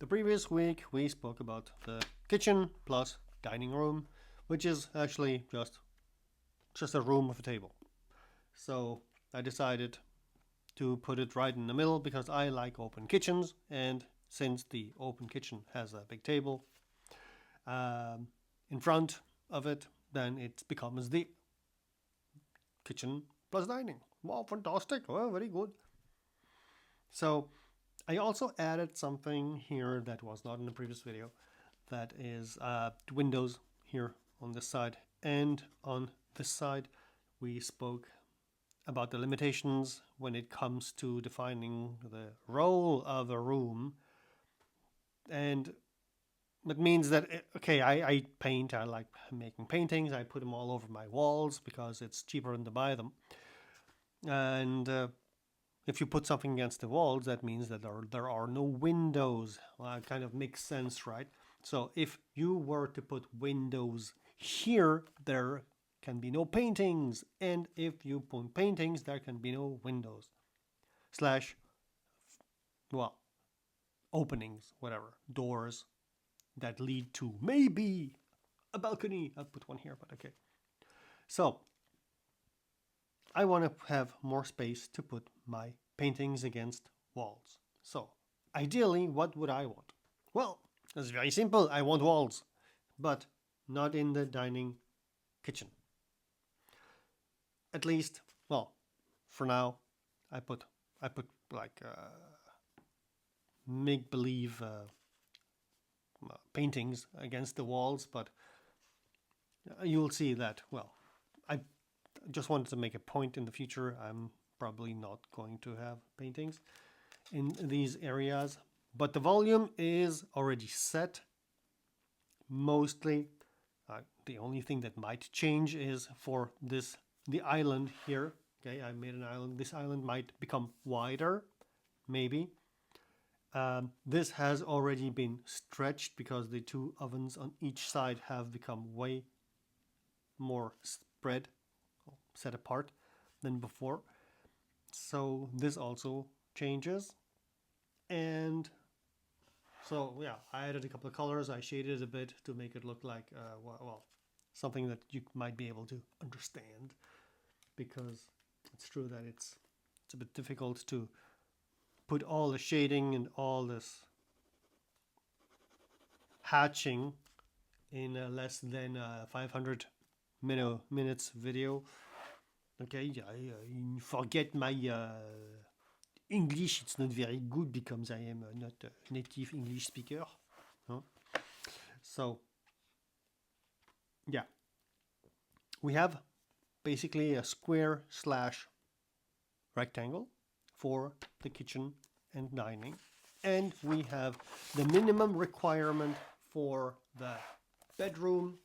The previous week we spoke about the kitchen plus dining room, which is actually just a room with a table. So I decided to put it right in the middle because I like open kitchens, and since the open kitchen has a big table in front of it, then it becomes the kitchen plus dining. Wow, fantastic. Oh, very good. So I also added something here that was not in the previous video. That is windows here on this side, and on this side we spoke about the limitations when it comes to defining the role of a room. And that means that, okay, I paint, I like making paintings, I put them all over my walls because it's cheaper than to buy them. And if you put something against the walls, that means that there are no windows. Well, it kind of makes sense, right? So if you were to put windows here, there can be no paintings. And if you put paintings, there can be no windows. Slash, well, openings, whatever, doors that lead to maybe a balcony. I'll put one here, but okay. So I want to have more space to put my paintings against walls. So ideally, what would I want? Well, it's very simple. I want walls, but not in the dining kitchen. At least, well, for now, I put like make believe paintings against the walls, but you'll see that, well, I just wanted to make a point in the future. I'm probably not going to have paintings in these areas, but the volume is already set mostly. The only thing that might change is for the island here. Okay, I made an island. This island might become wider, maybe. This has already been stretched because the two ovens on each side have become way more spread, set apart than before. So this also changes. And so yeah, I added a couple of colors. I shaded it a bit to make it look like well, something that you might be able to understand, because it's true that it's a bit difficult to put all the shading and all this hatching in a less than 500 minutes video. Okay, I forget my English. It's not very good because I am not a native English speaker. Huh? So yeah, we have basically a square slash rectangle for the kitchen and dining, and we have the minimum requirement for the bedroom,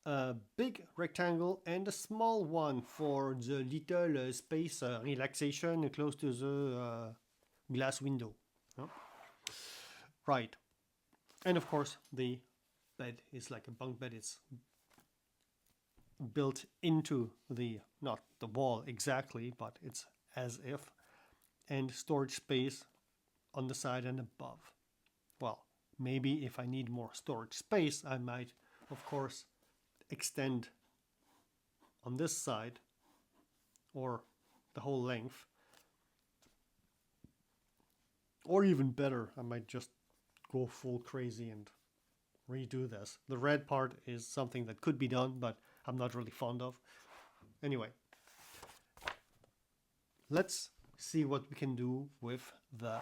a big rectangle and a small one for the little space relaxation close to the glass window. Right. And of course the bed is like a bunk bed. It's built into the, not the wall exactly, but it's as if, and storage space on the side and above. Well, maybe if I need more storage space, I might, of course, extend on this side or the whole length. Or even better, I might just go full crazy and redo this. The red part is something that could be done, but I'm not really fond of. Anyway, let's see what we can do with the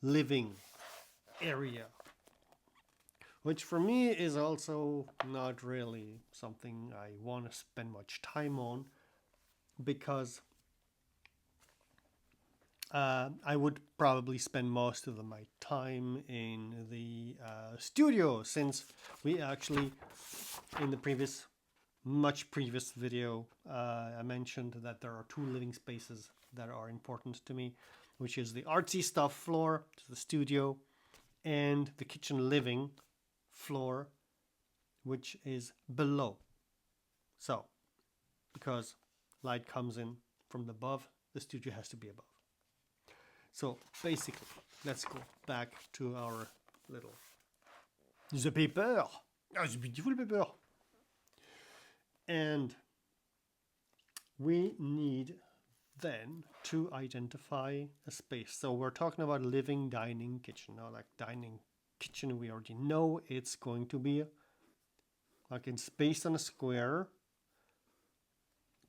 living area, which for me is also not really something I want to spend much time on, because I would probably spend most of my time in the studio, since we actually, in the much previous video, I mentioned that there are two living spaces that are important to me, which is the artsy stuff floor, the studio, and the kitchen living floor, which is below. So, because light comes in from above, the studio has to be above. So basically, let's go back to our little the paper. Oh, it's beautiful paper. And we need then to identify a space. So we're talking about living dining kitchen. Now, like dining kitchen, we already know it's going to be like it's based on a square.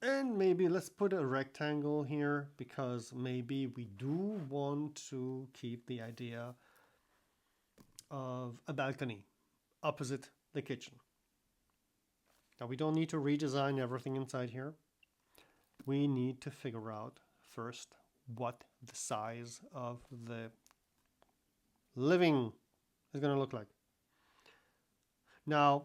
And maybe let's put a rectangle here because maybe we do want to keep the idea of a balcony opposite the kitchen. Now we don't need to redesign everything inside here. We need to figure out first what the size of the living is going to look like. Now,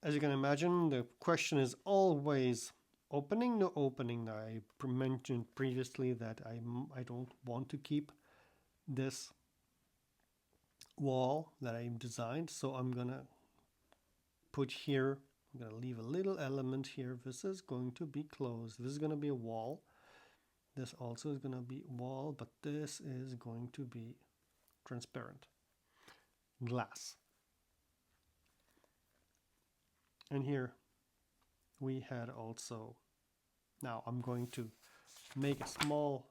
as you can imagine, the question is always opening, no opening. I mentioned previously that I don't want to keep this wall that I designed, so I'm gonna put here, I'm gonna leave a little element here. This is going to be closed. This is gonna be a wall. This also is gonna be a wall, but this is going to be transparent glass. And here we had also, now I'm going to make a small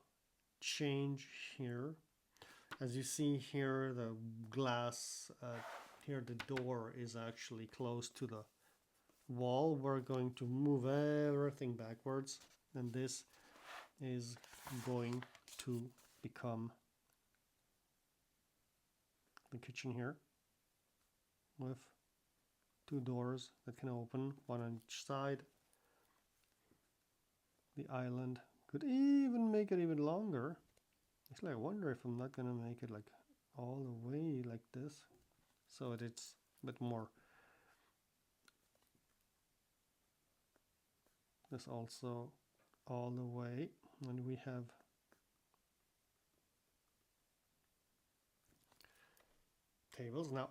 change here. As you see here, the glass, here the door is actually close to the wall. We're going to move everything backwards, and this is going to become the kitchen here with two doors that can open, one on each side. The island could even make it even longer. Actually, I wonder if I'm not gonna make it like all the way like this, so that it's a bit more. This also all the way, and we have tables. Now,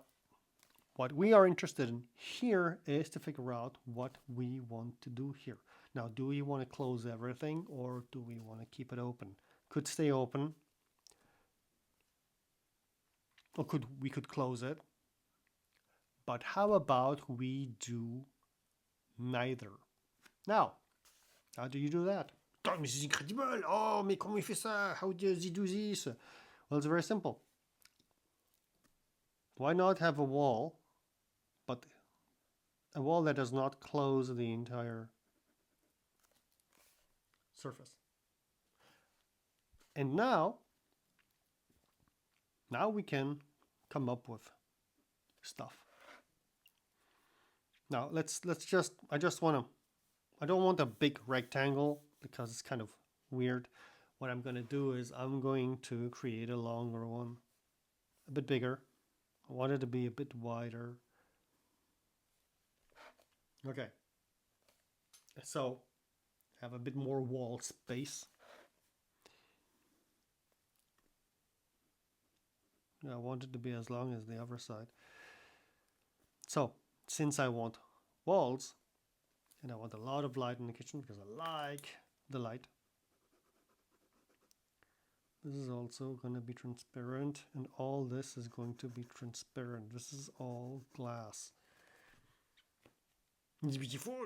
what we are interested in here is to figure out what we want to do here. Now, do we want to close everything or do we want to keep it open? Could stay open, or we could close it. But how about we do neither? Now, how do you do that? Oh, mais c'est incredible! Oh, mais comment il fait ça? How does he do this? Well, it's very simple. Why not have a wall, but a wall that does not close the entire surface? And now we can come up with stuff. Now I don't want a big rectangle because it's kind of weird. What I'm going to do is I'm going to create a longer one, a bit bigger. I want it to be a bit wider. Okay. So have a bit more wall space. I want it to be as long as the other side. So since I want walls and I want a lot of light in the kitchen because I like the light, this is also going to be transparent, and all this is going to be transparent. This is all glass. It's beautiful.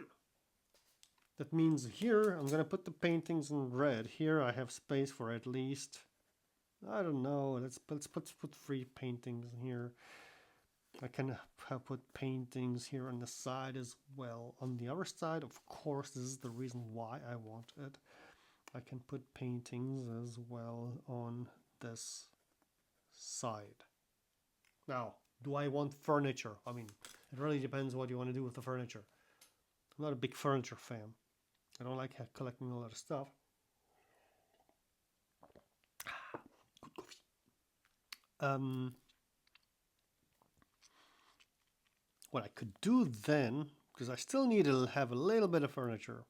That means here I'm going to put the paintings in red. Here I have space for at least, I don't know, let's put 3 paintings here. I can put paintings here on the side as well. On the other side, of course, this is the reason why I want it. I can put paintings as well on this side. Now, do I want furniture? I mean, it really depends what you want to do with the furniture. I'm not a big furniture fan. I don't like collecting a lot of stuff. Good coffee. What I could do then, because I still need to have a little bit of furniture.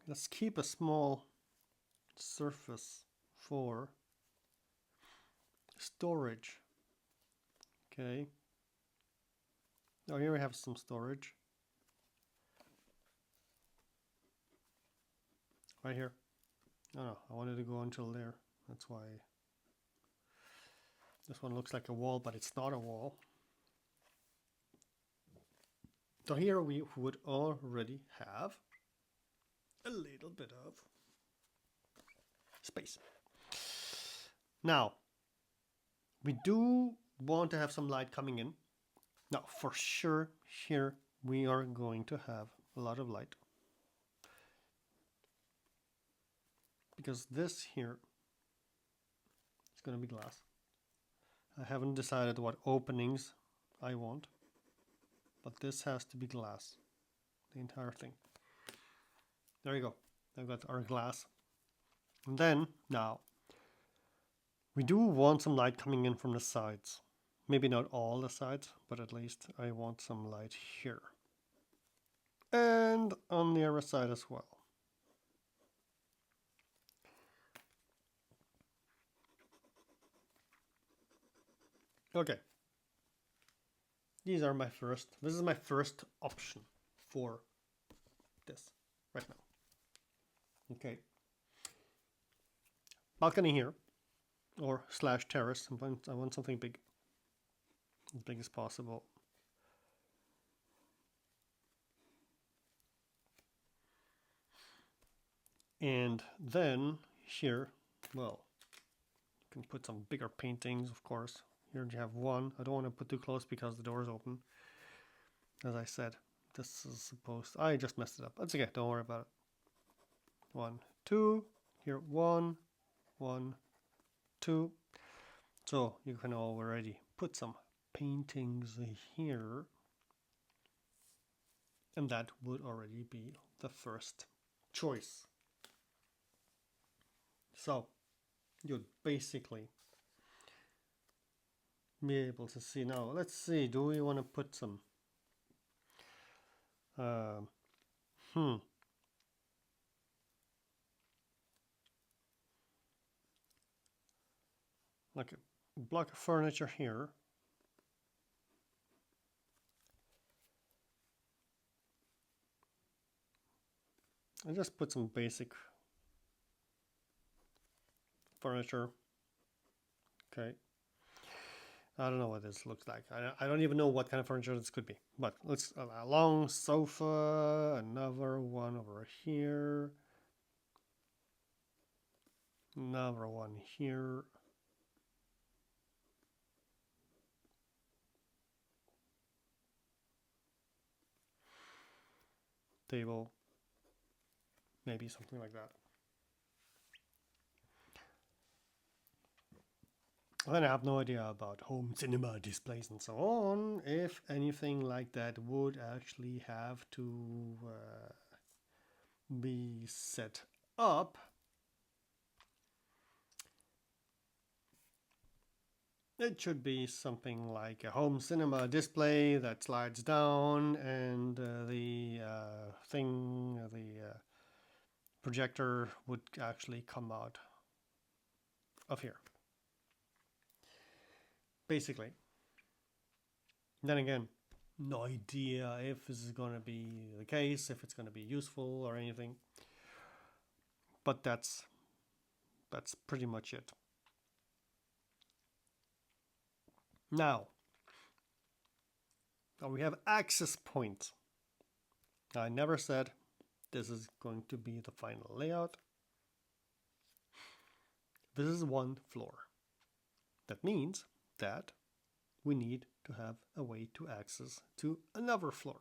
Let's keep a small surface for storage. Okay. Now here we have some storage. Right here. No, I wanted to go until there. That's why this one looks like a wall, but it's not a wall. So here we would already have a little bit of space. Now, we do want to have some light coming in. Now, for sure, here we are going to have a lot of light. Because this here is going to be glass. I haven't decided what openings I want, but this has to be glass, the entire thing. There you go. I've got our glass. And then, now, we do want some light coming in from the sides. Maybe not all the sides, but at least I want some light here. And on the other side as well. Okay. This is my first option for this right now. Okay. Balcony here, or slash terrace. I want something big, as big as possible. And then here, well, you can put some bigger paintings, of course. Here you have one. I don't want to put too close because the door is open. As I said, this is supposed... I just messed it up. That's okay. Don't worry about it. 1, 2. Here, 1, 1, 2. So you can already put some paintings here. And that would already be the first choice. So you'd basically be able to see now. Let's see, do we want to put some like a block of furniture here. I just put some basic furniture. Okay. I don't know what this looks like. I don't even know what kind of furniture this could be. But let's a long sofa, another one over here, another one here. Table, maybe something like that. Then I have no idea about home cinema displays and so on, if anything like that would actually have to be set up. It should be something like a home cinema display that slides down, and the projector would actually come out of here. Basically. Then again, no idea if this is going to be the case, if it's going to be useful or anything. But that's pretty much it. Now we have access points. I never said this is going to be the final layout. This is one floor. That means that we need to have a way to access to another floor.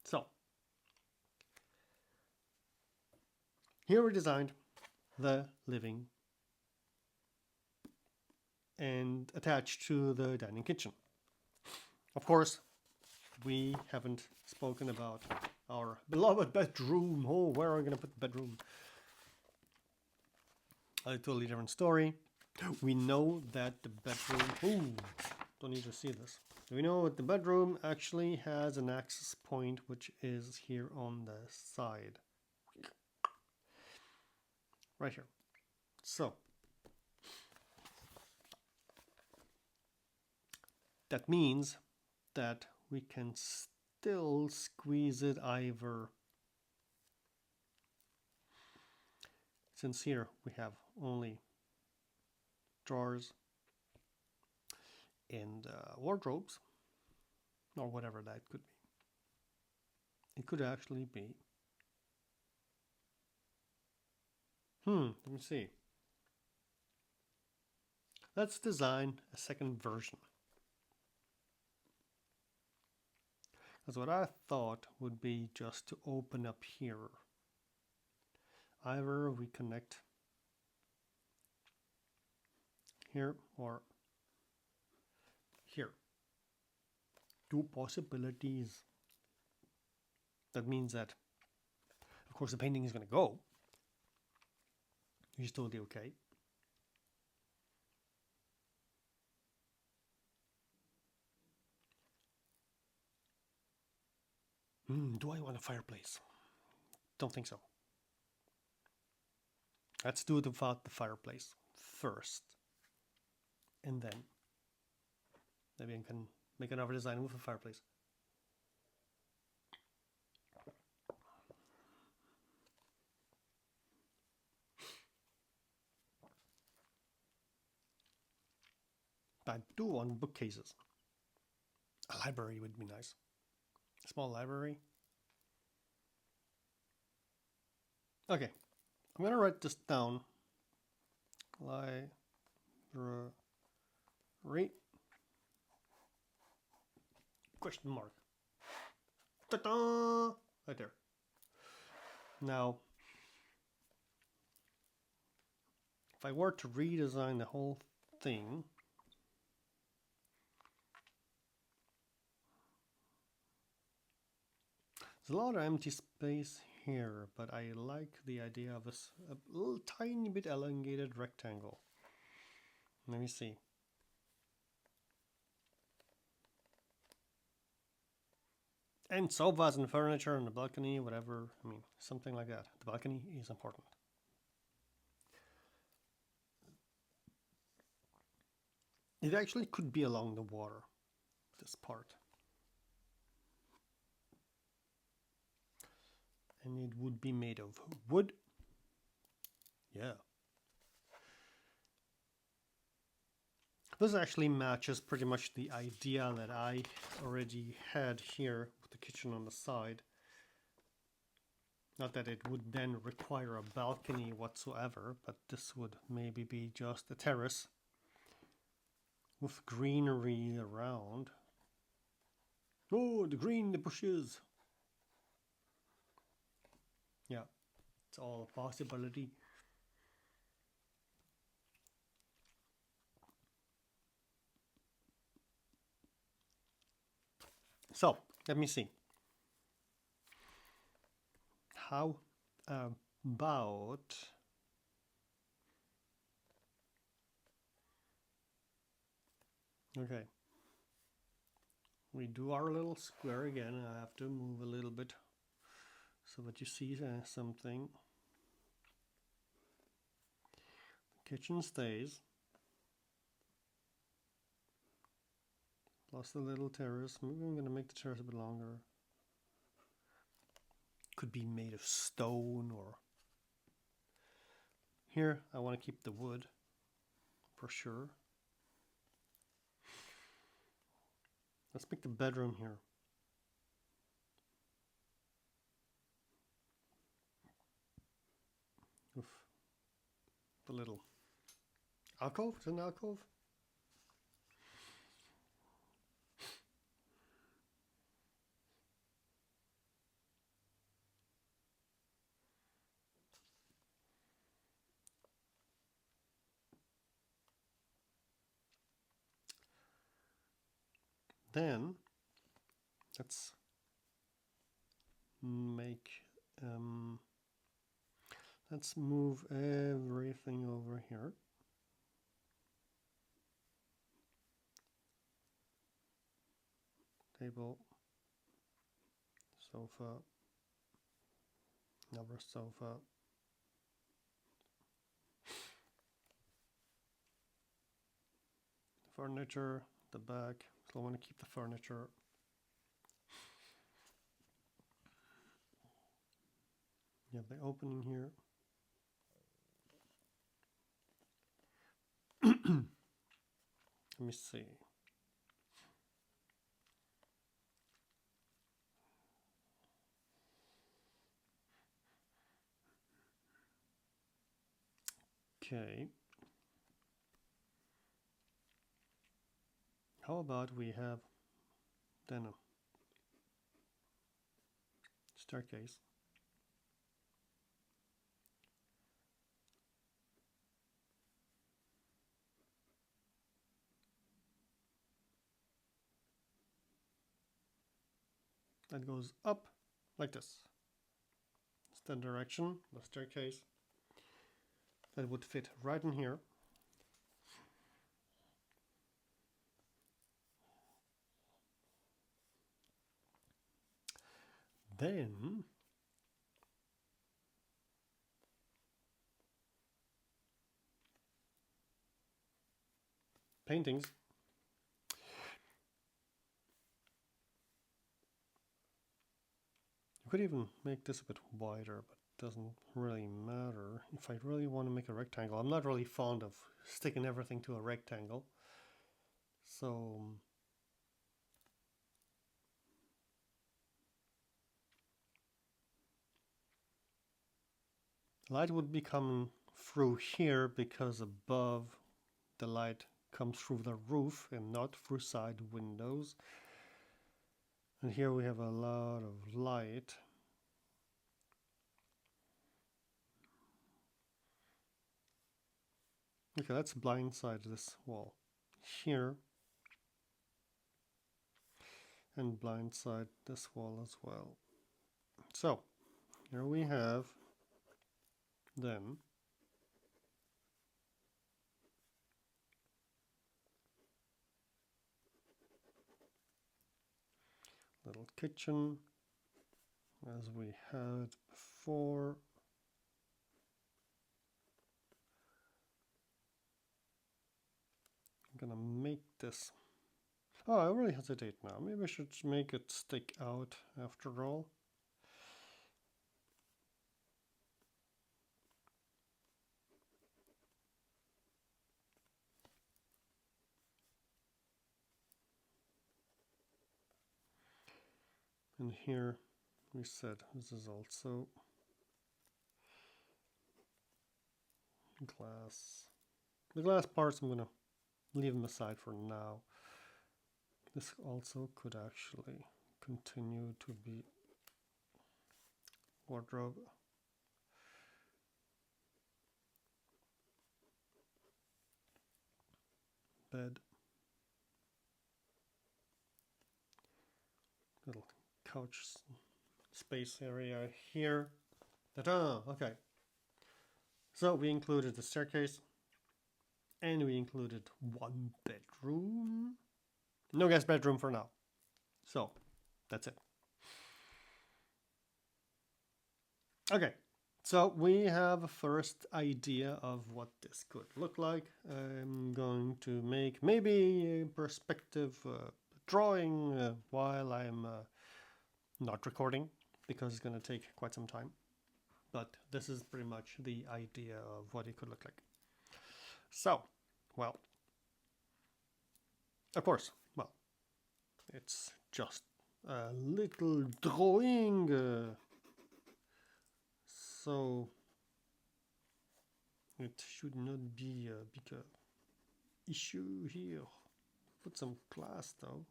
So here we designed the living and attached to the dining kitchen. Of course, we haven't spoken about our beloved bedroom. Oh, where are we going to put the bedroom? A totally different story. We know that the bedroom... Ooh, don't need to see this. We know that the bedroom actually has an access point, which is here on the side. Right here. So that means that we can still squeeze it either since here we have only drawers and wardrobes, or whatever that could be, it could actually be, let me see. Let's design a second version. Because what I thought would be just to open up here. Either we connect here or here. Two possibilities. That means that, of course, the painting is going to go. He's totally okay. Do I want a fireplace? Don't think so. Let's do it without the fireplace first. And then maybe I can make another design with a fireplace. But I do want bookcases. A library would be nice. A small library. Okay, I'm gonna write this down. Library. Question mark. Ta-da! Right there. Now, if I were to redesign the whole thing, there's a lot of empty space here, but I like the idea of a little tiny bit elongated rectangle. Let me see. And sofas and furniture and the balcony, whatever. I mean, something like that. The balcony is important. It actually could be along the water, this part. And it would be made of wood. Yeah. This actually matches pretty much the idea that I already had here with the kitchen on the side. Not that it would then require a balcony whatsoever, but this would maybe be just a terrace with greenery around. Oh, the green, the bushes. Yeah, it's all a possibility. So, let me see. How about okay, we do our little square again. I have to move a little bit so that you see something. The kitchen stays, plus the little terrace. Maybe I'm going to make the terrace a bit longer. Could be made of stone, or here I want to keep the wood for sure. Let's make the bedroom here. Oof. The little alcove, is it an alcove? Then let's make let's move everything over here. Table, sofa, another sofa. Furniture, the back. So I want to keep the furniture. You have the opening here. Let me see. Okay. How about we have then a staircase. That goes up like this. It's the direction, the staircase. That would fit right in here. Then paintings. You could even make this a bit wider, but it doesn't really matter. If I really want to make a rectangle, I'm not really fond of sticking everything to a rectangle. So light would be coming through here because above the light comes through the roof and not through side windows. And here we have a lot of light. Okay, let's blindside this wall here and blindside this wall as well. So here we have then little kitchen as we had before. I'm gonna make this. Oh, I really hesitate now. Maybe I should make it stick out after all. And here we said this is also glass. The glass parts I'm gonna leave them aside for now. This also could actually continue to be wardrobe. Bed. Little couch space area here. Ta-da! Okay. So we included the staircase and we included one bedroom. No guest bedroom for now. So that's it. Okay. So we have a first idea of what this could look like. I'm going to make maybe a perspective drawing while I'm not recording because it's going to take quite some time. But this is pretty much the idea of what it could look like. So, well, of course, well, it's just a little drawing. So it should not be a big issue here. Put some glass though.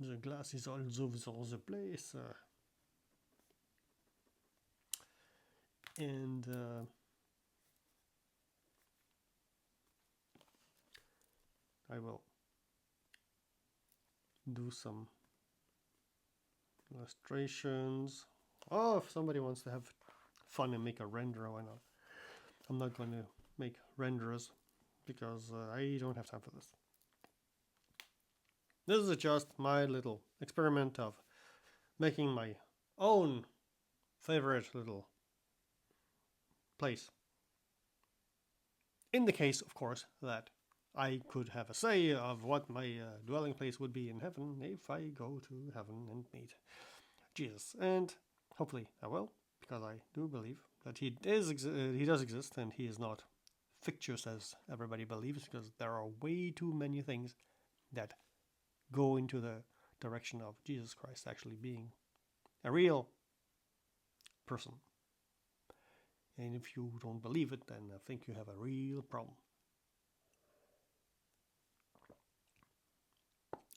The glass is all over the place. And I will do some illustrations. Oh, if somebody wants to have fun and make a renderer, why not? I'm not going to make renderers because I don't have time for this. This is just my little experiment of making my own favorite little place. In the case, of course, that I could have a say of what my dwelling place would be in heaven if I go to heaven and meet Jesus. And hopefully I will, because I do believe that he does exist and he is not fictitious as everybody believes, because there are way too many things that go into the direction of Jesus Christ actually being a real person. And if you don't believe it, then I think you have a real problem.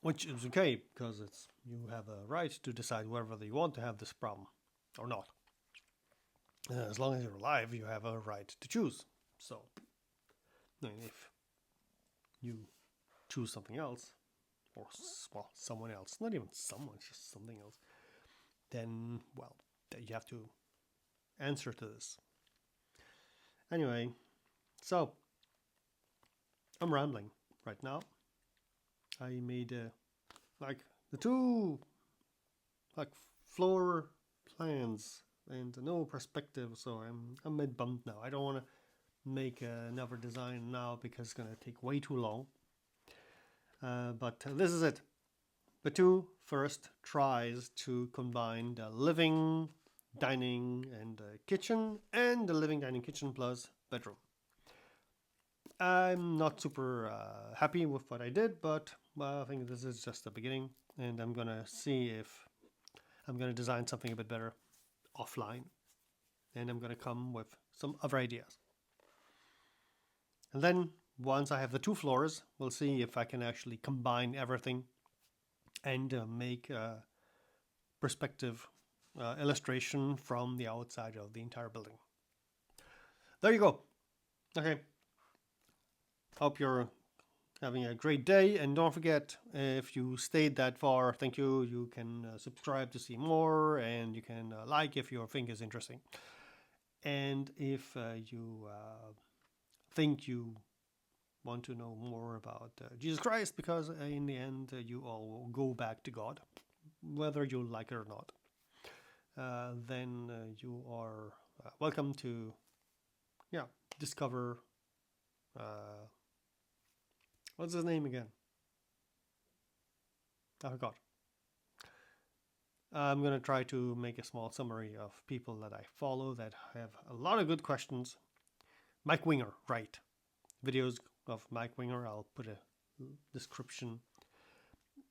Which is okay, because you have a right to decide whether you want to have this problem or not. As long as you're alive, you have a right to choose. So, if you choose something else, or someone else, not even someone, just something else, then, well, you have to answer to this. Anyway, so I'm rambling right now. I made like the two floor plans and no perspective, so I'm a bit bummed now. I don't want to make another design now because it's gonna take way too long. But this is it. The two first tries to combine the living, dining, and kitchen, and the living, dining, kitchen plus bedroom. I'm not super happy with what I did, but I think this is just the beginning, and I'm gonna see if I'm gonna design something a bit better offline, and I'm gonna come with some other ideas. And then once I have the two floors, we'll see if I can actually combine everything and make a perspective illustration from the outside of the entire building. There you go. Okay. Hope you're having a great day, and don't forget, if you stayed that far, thank you. You can subscribe to see more, and you can like if you think is interesting. And if you think you want to know more about Jesus Christ, because in the end you all will go back to God, whether you like it or not, then you are welcome to discover what's his name again? I forgot. I'm going to try to make a small summary of people that I follow that have a lot of good questions. Mike Winger, right. Videos of Mike Winger. I'll put a description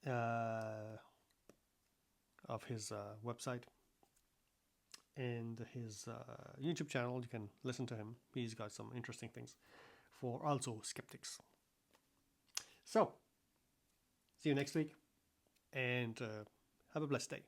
of his website and his YouTube channel. You can listen to him. He's got some interesting things for also skeptics. So, see you next week, and have a blessed day.